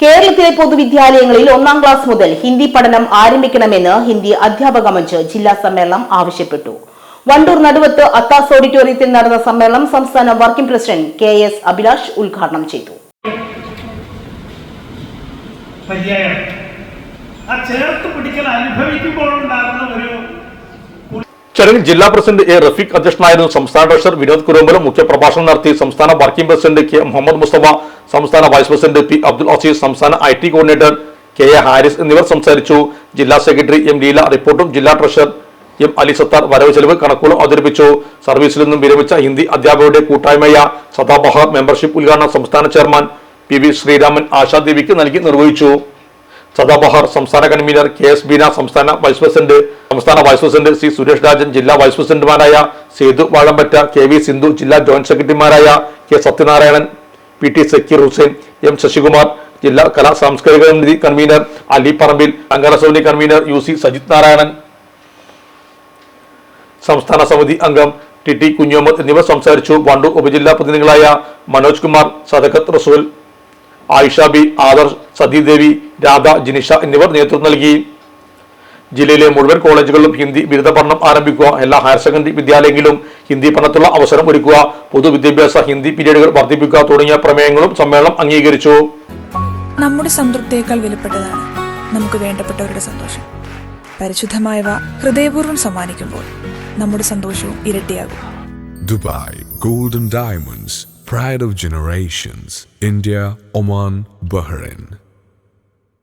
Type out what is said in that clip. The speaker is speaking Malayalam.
കേരളത്തിലെ പൊതുവിദ്യാലയങ്ങളിൽ 1-ാം ക്ലാസ് മുതൽ ഹിന്ദി പഠനം ആരംഭിക്കണമെന്ന് ഹിന്ദി അധ്യാപക മഞ്ച് ജില്ലാ സമ്മേളനം ആവശ്യപ്പെട്ടു. വണ്ടൂർ നടുവത്ത് അത്താസ് ഓഡിറ്റോറിയത്തിൽ നടന്ന സമ്മേളനം സംസ്ഥാന വർക്കിംഗ് പ്രസിഡന്റ് KS അഭിലാഷ് ഉദ്ഘാടനം ചെയ്തു. ചടങ്ങിൽ ജില്ലാ പ്രസിഡന്റ് A. റഫീഖ് അധ്യക്ഷനായിരുന്നു. സംസ്ഥാന ട്രഷറർ വിനോദ് കുരുമ്പലം മുഖ്യപ്രഭാഷണം നടത്തി. സംസ്ഥാന working president K. Muhammad Mustafa, സംസ്ഥാന vice president P. Abdul Aziz, സംസ്ഥാന IT coordinator K. A. Haris എന്നിവർ സംസാരിച്ചു. ജില്ലാ സെക്രട്ടറി M. ലീല റിപ്പോർട്ടും ജില്ലാ ട്രഷറർ M. അലി സത്താർ വരവ് ചെലവ് കണക്കുകളും അവതരിപ്പിച്ചു. സർവീസിൽ നിന്നും വിരമിച്ച ഹിന്ദി അധ്യാപകരുടെ കൂട്ടായ്മയായ സദാബഹാർ മെമ്പർഷിപ്പ് ഉദ്ഘാടനം സംസ്ഥാന ചെയർമാൻ PV ശ്രീരാമൻ ആശാദേവിക്ക് നൽകി നിർവഹിച്ചു. സദാബഹാർ സംസ്ഥാന കൺവീനർ KS ബീന, സംസ്ഥാന vice president C. Suresh Rajan, ജില്ലാ വൈസ് പ്രസിഡന്റുമാരായ സേതു വാഴമ്പറ്റ, KV സിന്ധു, ജില്ലാ ജോയിന്റ് സെക്രട്ടറിമാരായ K. Sathyanarayanan, PT Zakir Hussain, M. Sasikumar, ജില്ലാ കലാ സാംസ്കാരിക സമിതി കൺവീനർ അലി പറമ്പിൽ, അങ്കണ സമിതി കൺവീനർ UC സജിത് നാരായണൻ, സംസ്ഥാന സമിതി അംഗം TT കുഞ്ഞുമുഹമ്മദ് എന്നിവർ സംസാരിച്ചു. വണ്ടൂർ ഉപജില്ലാ പ്രതിനിധികളായ മനോജ് കുമാർ, സദഖത്ത് റസൂൽ, ആയിഷ ബി, ആദർശ്, സതീദേവി, രാധ, ജിനിഷ എന്നിവർ നേതൃത്വം നൽകി. ജില്ലയിലെ മുഴുവൻ കോളേജുകളിലും ഹിന്ദി ബിരുദ പഠനം ആരംഭിക്കുക, എല്ലാ ഹയർ സെക്കൻഡറി വിദ്യാലയങ്ങളിലും ഹിന്ദി പഠനത്തിനുള്ള അവസരം ഒരുക്കുക, പൊതുവിദ്യാഭ്യാസ ഹിന്ദി പീരീഡുകൾ വർദ്ധിപ്പിക്കുക തുടങ്ങിയ പ്രമേയങ്ങളും സമ്മേളനം അംഗീകരിച്ചു. നമ്മുടെ സംതൃപ്തിയേക്കാൾ വിലപ്പെട്ടതാണ് നമുക്ക് വേണ്ടപ്പെട്ടവരുടെ സന്തോഷം. പരിശുദ്ധമായവ ഹൃദയപൂർവ്വം സമ്മാനിക്കുമ്പോൾ നമ്മുടെ സന്തോഷവും ഇരട്ടിയാകും. Dubai Golden Diamonds, Pride of Generations, India, Oman, Bahrain.